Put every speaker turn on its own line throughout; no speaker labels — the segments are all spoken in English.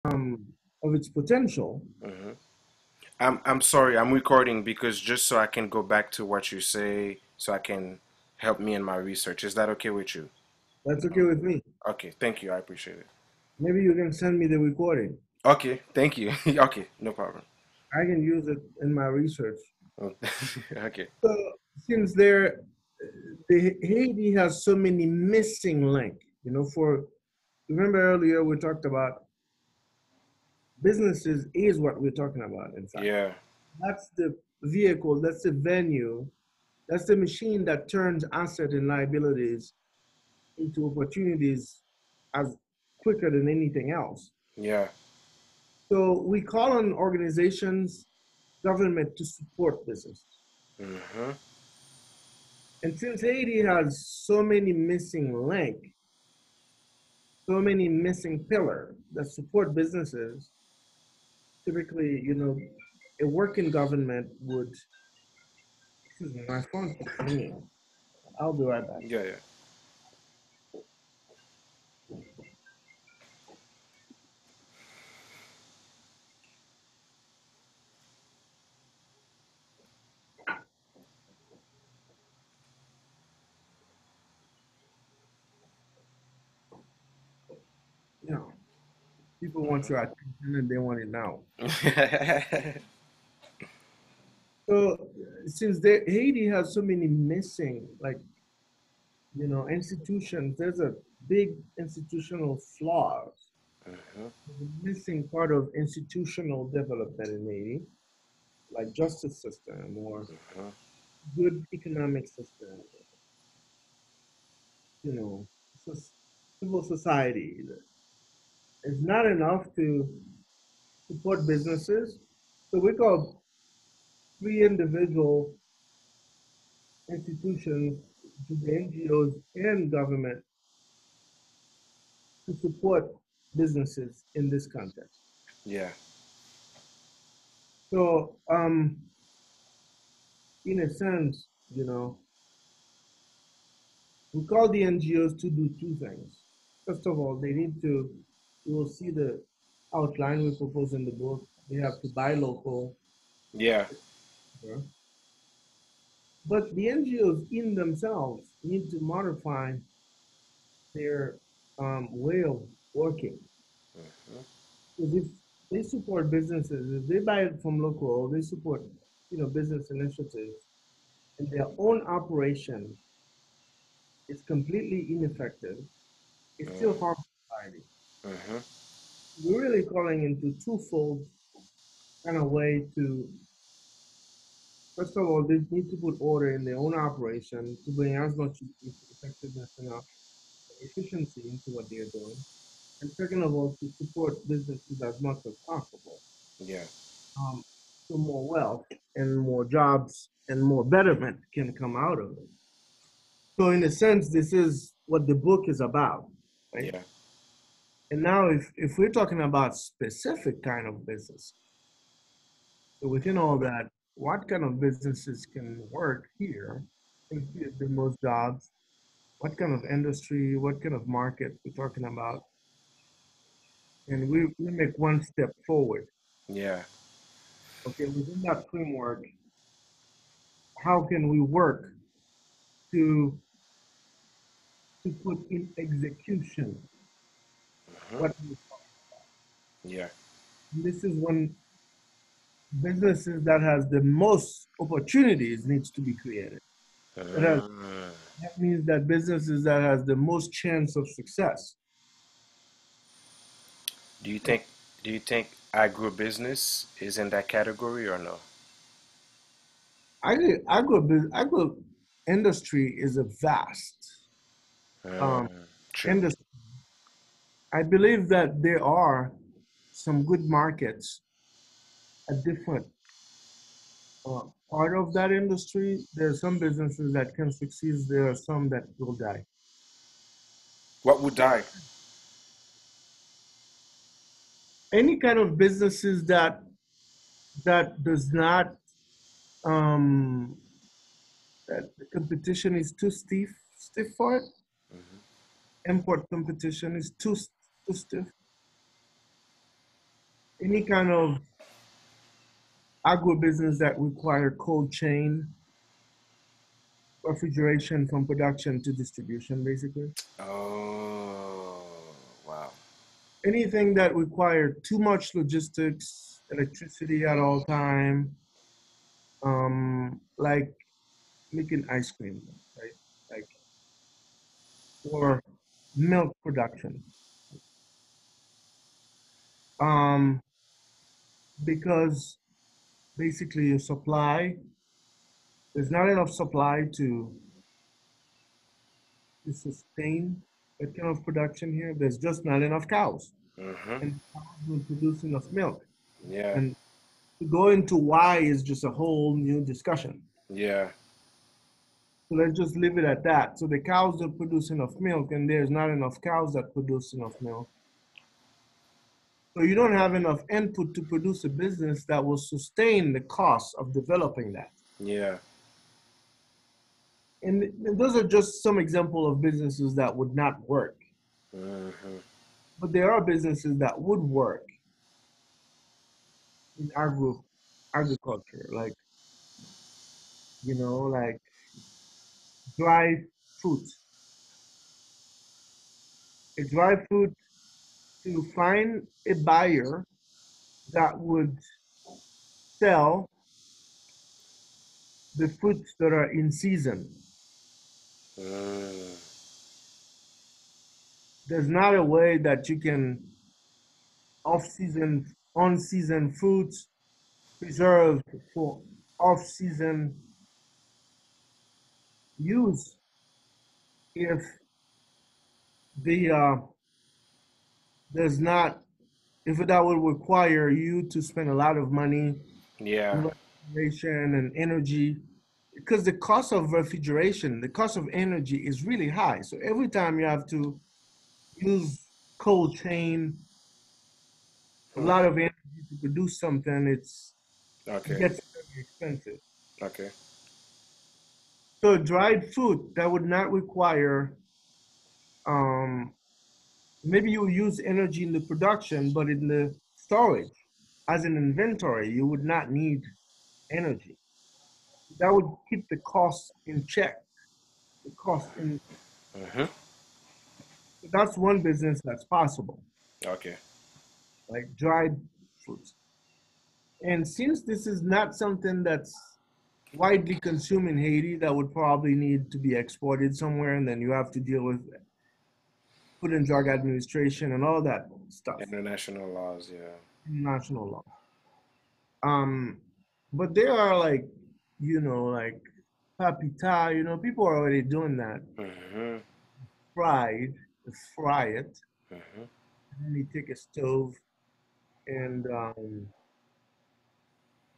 of its potential.
Hmm. I'm sorry, I'm recording because just so I can go back to what you say, so I can help me in my research. Is that okay with you?
That's okay with me.
Okay, thank you. I appreciate it.
Maybe you can send me the recording.
Okay, thank you. Okay, no problem.
I can use it in my research.
Okay.
So since the Haiti has so many missing link, for remember earlier we talked about businesses is what we're talking about. In fact,
Yeah.
that's the vehicle, that's the venue, that's the machine that turns asset and liabilities into opportunities as quicker than anything else.
Yeah.
So we call on organizations, government to support business.
Hmm.
And since Haiti has so many missing links, so many missing pillars that support businesses, typically, a working government would, excuse me, my phone keeps ringing. I'll be right back.
Yeah, yeah.
Yeah, people want your attention and they want it now.
Hmm.
So since Haiti has so many missing, like, institutions, there's a big institutional flaws. The missing part of institutional development in Haiti, like justice system or good economic system, you know, civil society. It's not enough to support businesses. So we call three individual institutions to the NGOs and government to support businesses in this context.
Yeah.
So, in a sense, we call the NGOs to do two things. First of all, they need to, you will see the outline we propose in the book. They have to buy local,
Yeah.
yeah. But the NGOs in themselves need to modify their way of working. Because if they support businesses, if they buy it from local, they support, business initiatives, and their own operation is completely ineffective, it still harms society.
Hmm.
We're really calling into twofold kind of way to, first of all, they need to put order in their own operation to bring as much effectiveness and efficiency into what they're doing. And second of all, to support businesses as much as possible.
Yeah.
Um, so more wealth and more jobs and more betterment can come out of it. So in a sense, this is what the book is about, right?
Yeah.
And now if we're talking about specific kind of business, so within all that, what kind of businesses can work here and create the most jobs? What kind of industry, what kind of market we're talking about? And we make one step forward.
Yeah.
Okay, within that framework, how can we work to to put in execution what we
Yeah.
this is when businesses that has the most opportunities needs to be created. That,
Mm.
that means that businesses that has the most chance of success.
Do you think do you think agribusiness is in that category or no?
Agro industry is a vast
Mm. True.
industry. I believe that there are some good markets at different part of that industry. There are some businesses that can succeed. There are some that will die.
What would die?
Any kind of businesses that does not um, that the competition is too stiff for it. Import competition is too stiff. any kind of agribusiness that require cold chain refrigeration from production to distribution, basically.
Oh, wow.
Anything that require too much logistics, electricity at all time, like making ice cream, right? Like or milk production. Um, because basically your supply, there's not enough supply to sustain that kind of production here. There's just not enough cows,
Mm-hmm.
and cows don't produce enough milk.
Yeah.
And to go into why is just a whole new discussion.
Yeah.
So let's just leave it at that. So the cows don't produce enough milk, and there's not enough cows that produce enough milk. So you don't have enough input to produce a business that will sustain the cost of developing that.
Yeah.
And those are just some example of businesses that would not work.
Mm-hmm.
But there are businesses that would work in agriculture, like like dry fruit. A dry fruit to find a buyer that would sell the fruits that are in season.
Mm.
There's not a way that you can off-season, on-season fruits preserved for off-season use if the there's not if that would require you to spend a lot of money
Yeah.
on refrigeration and energy because the cost of refrigeration, the cost of energy is really high. So every time you have to use cold chain, a
Hmm.
lot of energy to produce something, it
Okay.
gets very expensive.
Okay.
So dried fruit that would not require um, maybe you use energy in the production, but in the storage as an inventory, you would not need energy. That would keep the cost in check. The cost in
Mm-hmm.
That's one business that's possible,
Okay.
like dried fruits. And since this is not something that's widely consumed in Haiti, that would probably need to be exported somewhere, and then you have to deal with Food and Drug Administration and all that stuff,
International laws. Yeah.
national law. Um, but there are like papita, people are already doing that.
Mm-hmm.
Fried, fry it,
Mm-hmm.
and then you take and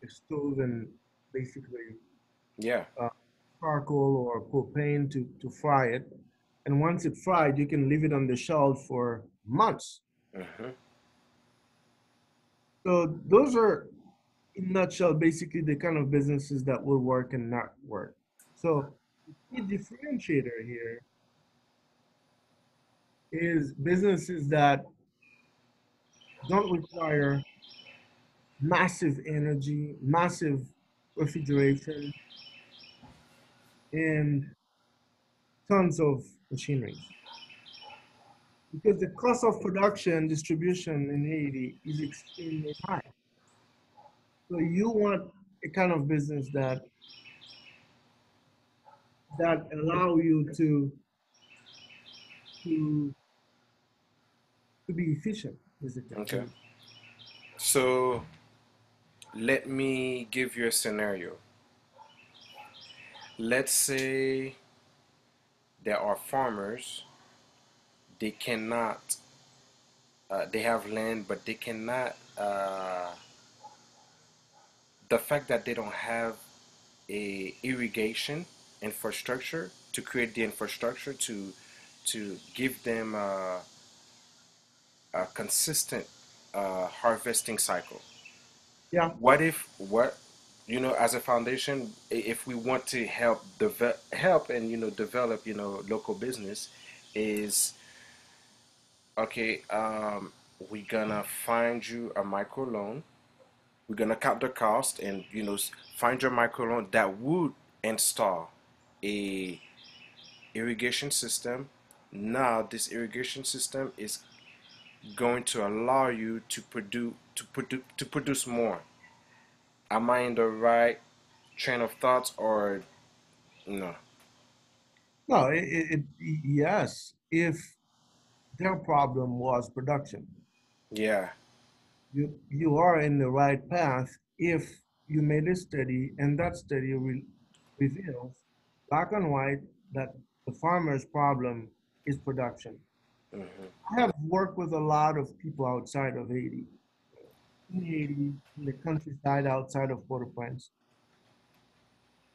a stove and basically
Yeah.
uh, charcoal or propane to fry it. And once it's fried, you can leave it on the shelf for months.
Mm-hmm.
So those are, in a nutshell, basically the kind of businesses that will work and not work. So the key differentiator here is businesses that don't require massive energy, massive refrigeration, and tons of machineries. Because the cost of production and distribution in Haiti is extremely high. So you want a kind of business that allow you to to be efficient, basically.
Okay. So let me give you a scenario. Let's say there are farmers. They cannot. They have land, but they cannot. The fact that they don't have a irrigation infrastructure to create the infrastructure to give them a consistent harvesting cycle.
Yeah,
What if what as a foundation, if we want to help and develop local business, is okay. we're gonna find you a microloan. We're gonna cut the cost and find your microloan that would install a irrigation system. Now this irrigation system is going to allow you to produce more. Am I in the right train of thoughts or no?
No, yes, if their problem was production,
Yeah.
you are in the right path if you made a study and that study reveals black and white that the farmer's problem is production.
Hmm.
I have worked with a lot of people outside of Haiti, in Haiti, in the countryside outside of Port-au-Prince.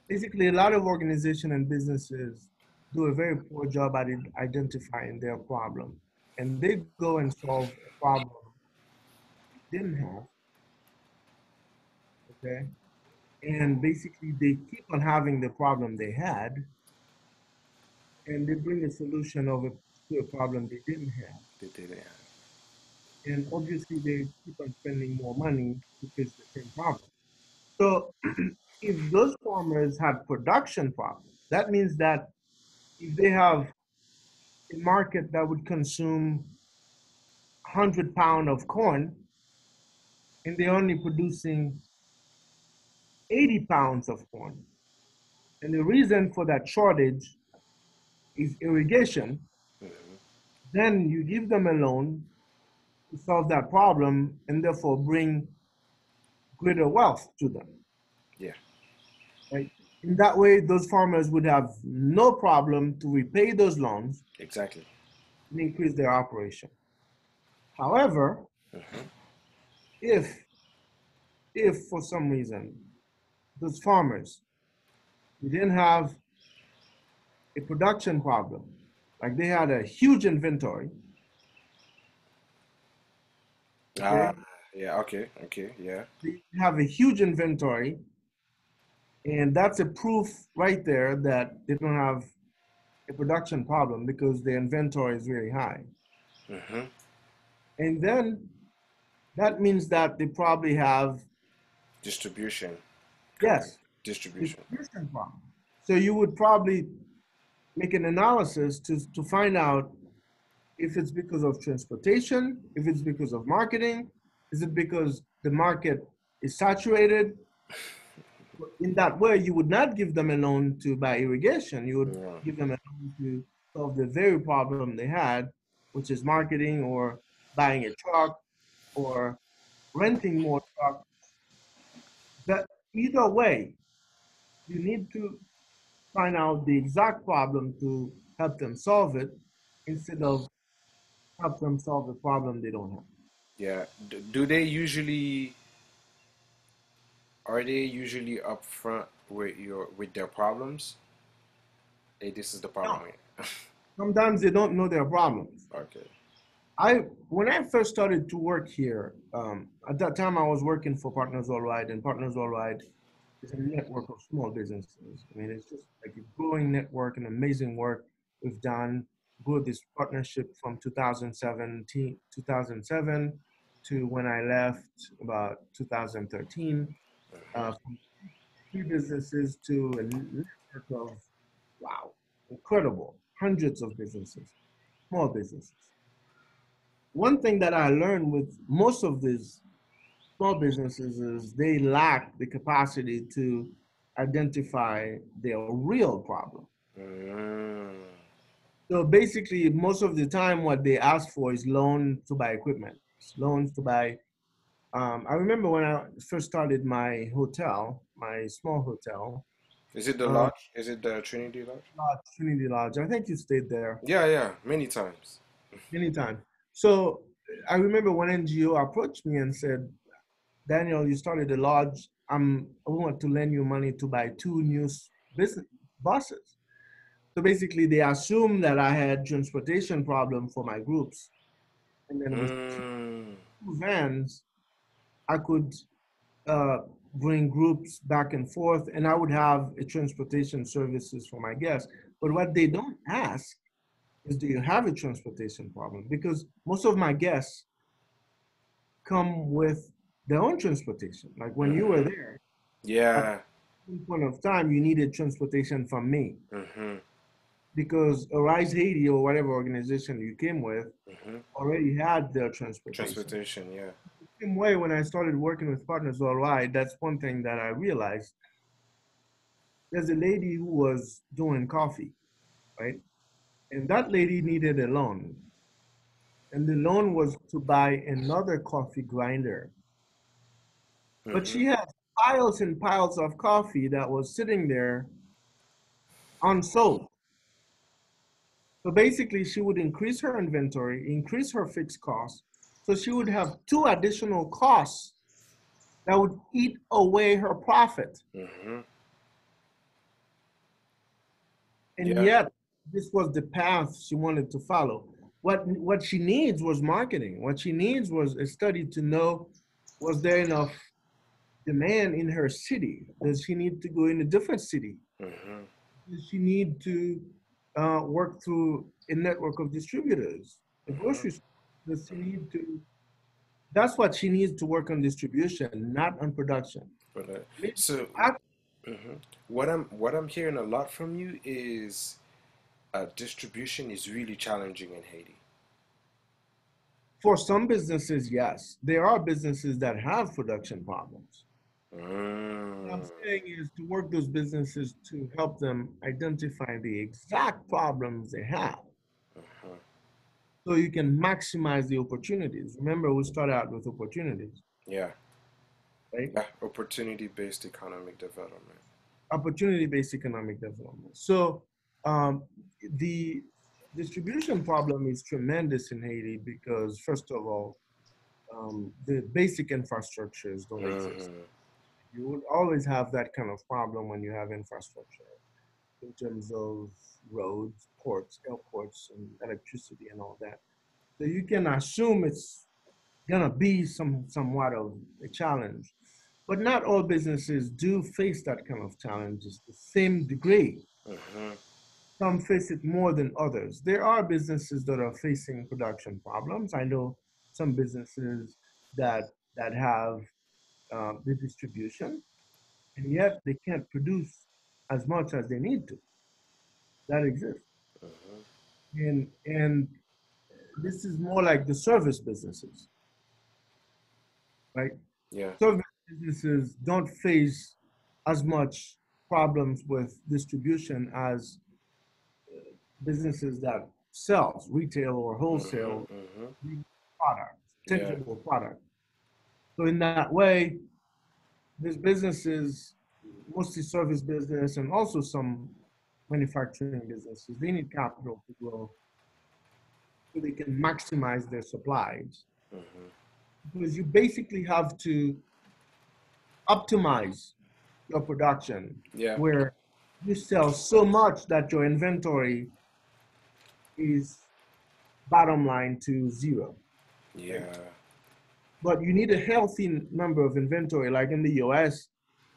Basically, a lot of organizations and businesses do a very poor job at identifying their problem. And they go and solve a problem they didn't have, okay? And basically, they keep on having the problem they had, and they bring a solution to a problem they didn't have.
They did it.
And obviously, they keep on spending more money to fix the same problem. So, if those farmers had production problems, that means that if they have a market that would consume 100 pounds of corn and they're only producing 80 pounds of corn. And the reason for that shortage is irrigation.
Hmm.
Then you give them a loan to solve that problem and therefore bring greater wealth to them.
Yeah.
Right? In that way, those farmers would have no problem to repay those loans
Exactly.
and increase their operation. However,
Hmm.
if if for some reason those farmers didn't have a production problem, like they had a huge inventory,
Ah.
okay?
Yeah. Okay. Okay. Yeah.
They have a huge inventory, and that's a proof right there that they don't have a production problem because the inventory is really high.
Hmm.
And then that means that they probably have,
Distribution. Correct.
yes,
Distribution.
distribution problem. So you would probably make an analysis to find out if it's because of transportation, if it's because of marketing, is it because the market is saturated? In that way, you would not give them a loan to buy irrigation. You would
Yeah.
give them a loan to solve the very problem they had, which is marketing or buying a truck or renting more truck. But either way, you need to find out the exact problem to help them solve it instead of help them solve the problem they don't have.
Yeah. Do they usually are they usually upfront with their problems? Hey, this is the
No,
problem here.
sometimes they don't know their problems.
Okay.
When I first started to work here, at that time I was working for Partners Worldwide, and Partners Worldwide is a network of small businesses. I mean, it's just like a growing network and amazing work we've done. Grew this partnership from 2007 to when I left about 2013. From three businesses to a network of, wow, incredible, hundreds of businesses, small businesses. One thing that I learned with most of these small businesses is they lack the capacity to identify their real problem.
Mm.
So basically, most of the time, what they ask for is loan to buy equipment, loans to buy. I remember when I first started my hotel, my small hotel,
Is it the
uh,
lodge? Is it the Trinity Lodge?
Trinity Lodge. I think you stayed there
Yeah, yeah, many times.
many times. So I remember one NGO approached me and said, Daniel, you started a lodge. I want to lend you money to buy two new business buses. So basically, they assumed that I had transportation problem for my groups, and then with
Mm.
two vans, I could uh, bring groups back and forth, and I would have a transportation services for my guests. But what they don't ask is, do you have a transportation problem? Because most of my guests come with their own transportation. Like when you were
Mm-hmm.
there, at
Yeah.
some point of time, you needed transportation from me
Mm-hmm.
because Arise Haiti or whatever organization you came with
Mm-hmm.
already had their transportation.
Transportation, yeah.
Same way when I started working with Partners Worldwide, that's one thing that I realized. There's a lady who was doing coffee, right? And that lady needed a loan. And the loan was to buy another coffee grinder. But
Mm-hmm.
she had piles and piles of coffee that was sitting there unsold. So basically, she would increase her inventory, increase her fixed costs. So she would have two additional costs that would eat away her profit.
Mm-hmm.
And
Yeah.
yet, this was the path she wanted to follow. What she needs was marketing. What she needs was a study to know, was there enough demand in her city? Does she need to go in a different city?
Mm-hmm.
Does she need to work through a network of distributors, a
Mm-hmm.
grocery store? Does she need to? That's what she needs to work on distribution, not on production.
But
Maybe
so
act-
mhm. What I'm hearing a lot from you is distribution is really challenging in Haiti.
for some businesses, yes, there are businesses that have production problems. What I'm
Mm.
saying is to work those businesses to help them identify the exact problems they have
Uh-huh.
so you can maximize the opportunities. Remember, we start out with opportunities,
Yeah,
right?
yeah. Opportunity-based economic development.
Opportunity-based economic development. So the distribution problem is tremendous in Haiti because, first of all, the basic infrastructures don't exist.
Mm-hmm.
You would always have that kind of problem when you have infrastructure in terms of roads, ports, airports, and electricity and all that. So you can assume it's gonna be somewhat of a challenge. But not all businesses do face that kind of challenges the same degree.
Mm-hmm.
Some face it more than others. There are businesses that are facing production problems. I know some businesses that have the distribution, and yet they can't produce as much as they need to. That exists,
Mm-hmm.
and this is more like the service businesses, right?
Yeah.
Service businesses don't face as much problems with distribution as businesses that sells retail or
Mm-hmm.
wholesale
Mm-hmm.
products,
Yeah.
tangible products. So in that way, these businesses, mostly service business and also some manufacturing businesses, they need capital to grow so they can maximize their supplies.
Mm-hmm.
Because you basically have to optimize your production
Yeah.
where you sell so much that your inventory is bottom line to zero, right?
Yeah.
But you need a healthy number of inventory. Like in the US,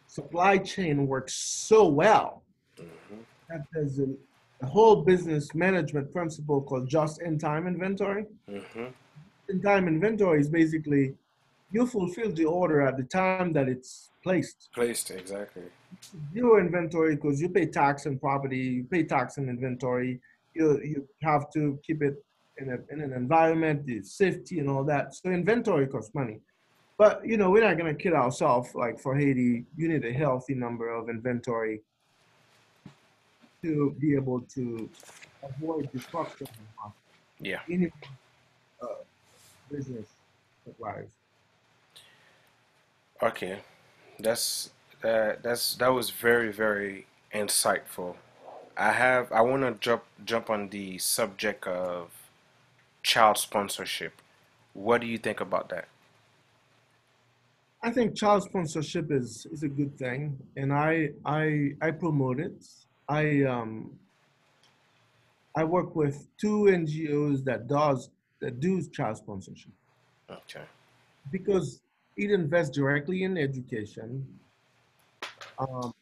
supply chain works so well
Mm-hmm.
that there's a whole business management principle called just in time inventory.
Mm-hmm.
In time inventory is basically you fulfill the order at the time that it's placed.
Placed exactly.
Zero inventory because you pay tax on property, you pay tax on inventory, you have to keep it in an environment, the safety and all that. So inventory costs money. But we're not gonna kid ourselves. Like for Haiti, you need a healthy number of inventory to be able to avoid disruption of
Yeah.
any uh, business supplies.
Okay. That was very, very insightful. I want to jump on the subject of child sponsorship. What do you think about that?
I think child sponsorship is a good thing, and I promote it. I work with two NGOs that do child sponsorship
Okay.
because it invests directly in education, um,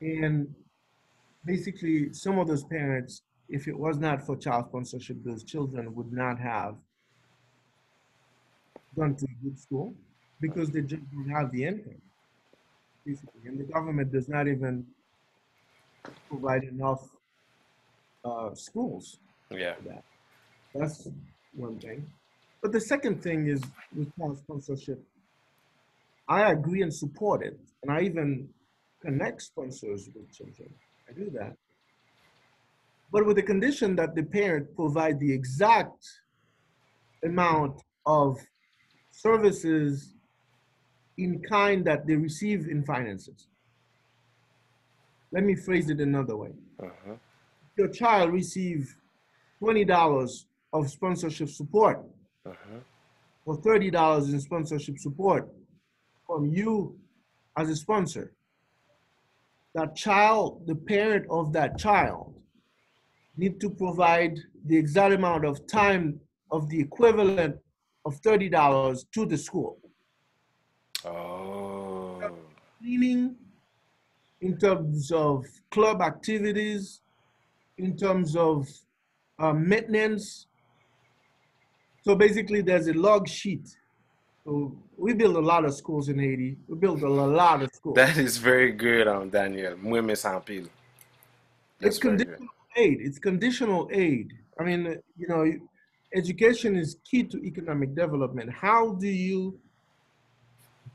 and basically some of those parents, if it was not for child sponsorship, those children would not have gone to a good school because they just don't have the income, basically. And the government does not even provide enough schools
Yeah.
for that. That's one thing. But the second thing is with child sponsorship. I agree and support it. And I even connect sponsors with children. I do that. But with the condition that the parent provide the exact amount of services in kind that they receive in finances. Let me phrase it another way.
Uh-huh.
Your child receives $20 of sponsorship support
Uh-huh.
or $30 in sponsorship support from you as a sponsor. That child, the parent of that child, need to provide the exact amount of time of the equivalent of $30 to the school.
Oh.
Cleaning, in terms of club activities, in terms of maintenance. So basically, there's a log sheet. So we build a lot of schools in Haiti. We built a lot of schools.
That is very good, Daniel. Mouais sans pile. That's
It's
very good.
conditional aid. It's conditional aid. I mean, education is key to economic development. How do you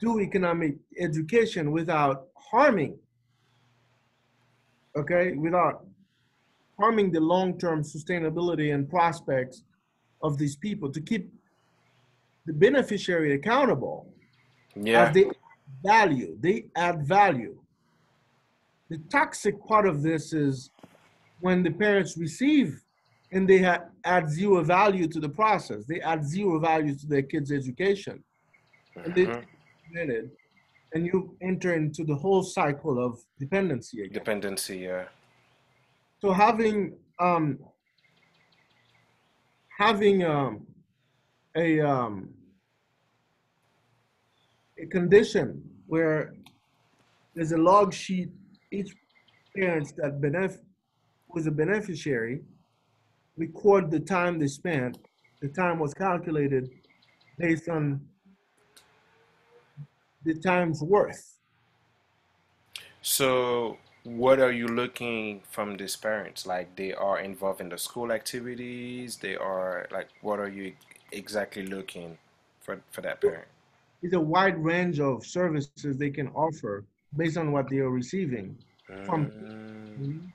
do economic education without harming, okay, without harming the long-term sustainability and prospects of these people to keep the beneficiary accountable as
Yeah.
they add value. The toxic part of this is when the parents receive and they add zero value to the process. They add zero value to their kids' education, and they
Hmm.
take it for granted, and you enter into the whole cycle of dependency again.
Dependency, yeah.
So having a um, a condition where there's a log sheet, each parent that was a beneficiary record the time they spent. The time was calculated based on the time's worth.
So, what are you looking from these parents? Like, they are involved in the school activities. They are like, what are you exactly looking for that parent?
It's a wide range of services they can offer based on what they are receiving. From
Mm,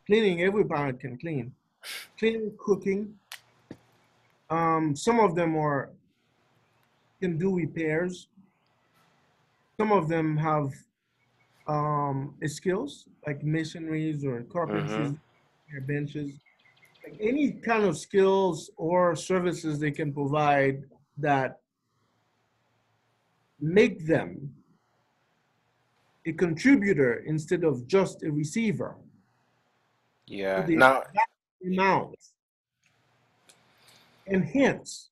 cleaning, every parent can clean. Cleaning, cooking. Some of them are can do repairs. Some of them have skills like masonries or
mm-hmm.
carpentries, benches, like any kind of skills or services they can provide that make them a contributor instead of just a receiver. So
Yeah.
the
Now,
exact amount enhance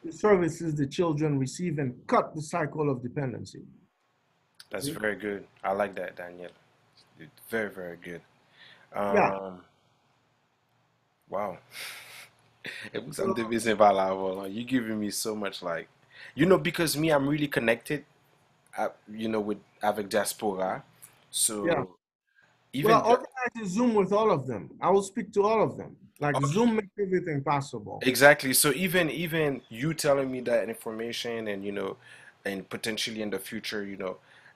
the services the children receive and cut the cycle of dependency.
that's
See?
very good. I like that, Daniel. Very, very good.
Yeah.
Um, wow. Et vous, ça me
So,
devient par là, voilà. You giving me so much, like, because me, I'm really connected, with avec diaspora.
yeah.
So
Well,
even
organize a Zoom with all of them. I will speak to all of them. Like
okay,
Zoom makes everything possible.
exactly. So even you telling me that information, and and potentially in the future,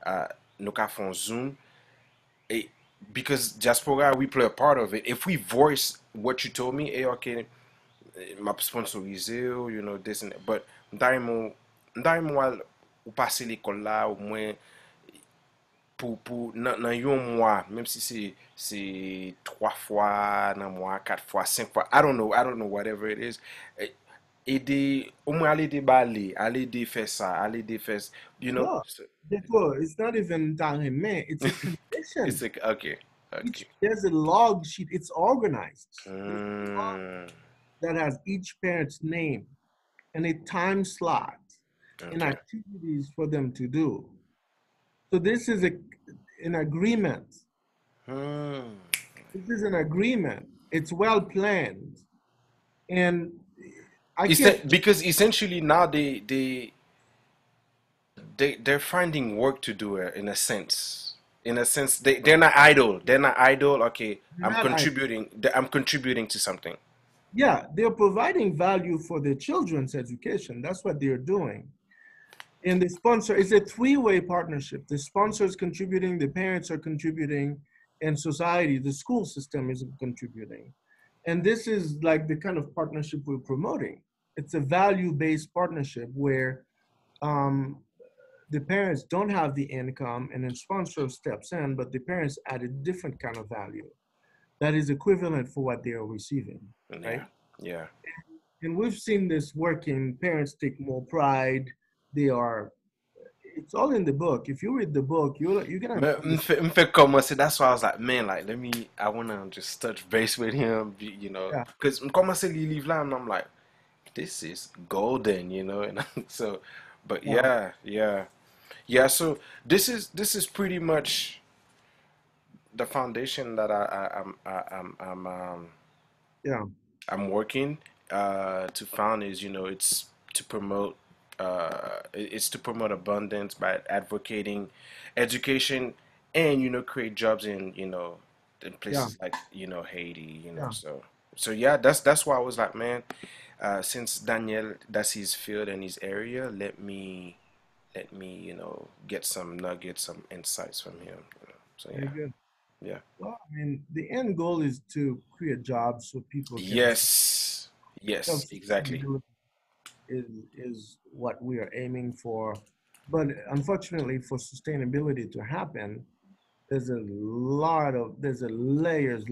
uh, nous ka font Zoom, eh, because diaspora we play a part of it. If we voice what you told me, okay, m'a sponsorisé, this and that. But m'ta remon ou pase l'école là, au moins pour nan yon mois, même si c'est 3 fois nan mois, 4 fois, 5 fois, I don't know whatever it is. Aider, au moins aller déballer, aller défaire ça, aller défaire, you know.
Look,
So,
therefore, it's not even talent, man. It's a condition.
it's like, okay,
Each
okay.
there's a log sheet. It's organized. There's a log
Mm,
that has each parent's name and a time slot and
okay.
activities for them to do. So this is an agreement.
Hmm.
This is an agreement. It's well planned. And I can't.
Because essentially now they're finding work to do in a sense. In a sense, they're not idle. They're not idle. Okay,
They're
I'm
not.
contributing. I'm contributing to something.
Yeah, they're providing value for their children's education. That's what they're doing. And the sponsor is a three-way partnership. The sponsor is contributing, the parents are contributing, and society, the school system is contributing. And this is like the kind of partnership we're promoting. It's a value-based partnership where um, the parents don't have the income and then sponsor steps in, but the parents add a different kind of value that is equivalent for what they are receiving, right?
Yeah, yeah.
And we've seen this working. Parents take more pride. They are. It's all in the book. If you read the book, you're gonna
Me,
understand.
me fait commencer. That's why I was like, man, like let me. I wanna just touch base with him,
Yeah,
because me commencer les livres là, and I'm like, this is golden, and so, but
yeah,
yeah, yeah, yeah. So this is pretty much the foundation that
yeah,
I'm working to found is to promote it's to promote abundance by advocating education and create jobs in
yeah,
places like Haiti,
yeah.
so yeah, that's why I was like, man, since Daniel, that's his field and his area, let me get some nuggets, some insights from him, so
Very
yeah,
good.
yeah.
Well, I mean, the end goal is to create jobs so people can
Yes, yes, exactly.
self-sustainability is what we are aiming for. But unfortunately, for sustainability to happen, there's a layers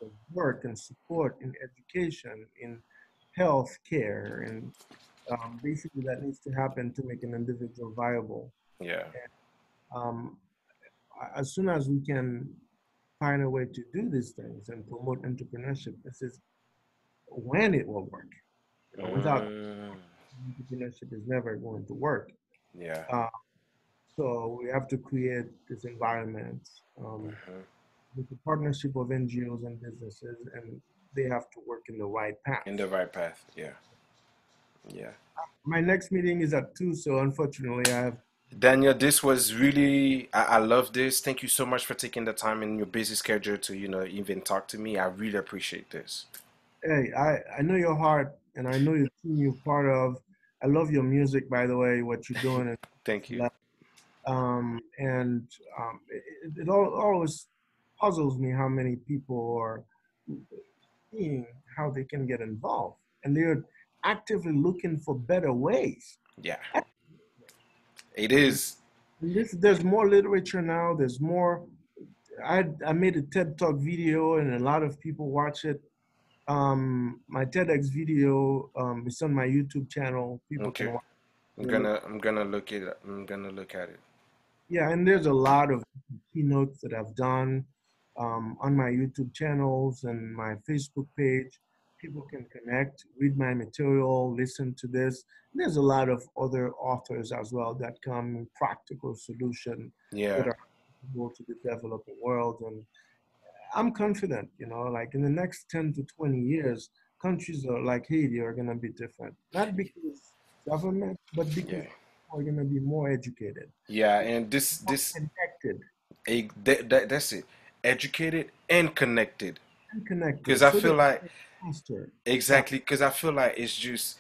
of work and support in education, in health care, and basically that needs to happen to make an individual viable.
Yeah.
Um, as soon as we can find a way to do these things and promote entrepreneurship, this is when it will work. Without
Mm,
entrepreneurship is never going to work.
yeah.
Uh, so we have to create this environment
Hmm.
with the partnership of NGOs and businesses, and they have to work in the right path.
In the right path. Yeah. Yeah.
My next meeting is at 2, so unfortunately, I have.
Daniel, this was really, I love this. Thank you so much for taking the time in your busy schedule to, even talk to me. I really appreciate this.
Hey, I know your heart, and I know your team you're part of. I love your music, by the way, what you're doing.
Thank you.
And it always puzzles me how many people are seeing how they can get involved, and they're actively looking for better ways.
Yeah. It is.
And there's more literature now. There's more. I made a TED Talk video, and a lot of people watch it. My TEDx video is on my YouTube channel. People can
Okay.
watch
I'm
it.
gonna I'm gonna look it I'm gonna look at it.
Yeah, and there's a lot of keynotes that I've done on my YouTube channels and my Facebook page. People can connect, read my material, listen to this. There's a lot of other authors as well that come with practical solutions
Yeah.
that are able to the developing world. And I'm confident, like in the next 10 to 20 years, countries are like Haiti are going to be different. Not because government, but because
Yeah.
people are going to be more educated,
Yeah. And this
connected,
that's it. Educated and connected.
and
Because
connected,
I
so
feel
they
like
can faster. Yeah,
exactly, because I feel like it's just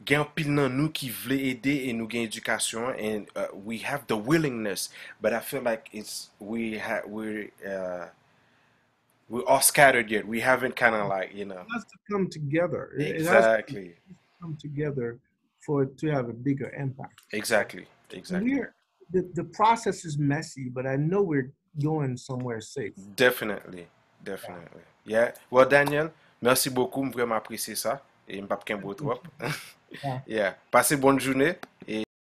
gen pil nan nou ki vle ede et nou gen edukasyon and we have the willingness, but I feel like we're all scattered yet. We haven't kind of like,
it has to come together. It has to
exactly,
come together for it to have a bigger impact.
exactly,
And
exactly.
the process is messy, but I know we're going somewhere safe.
Definitely,
Yeah.
definitely. Yeah. Well, Daniel, merci beaucoup, m vreman apresye sa. E m pap ken bo trop.
Yeah.
Yeah. Passe bonne journée.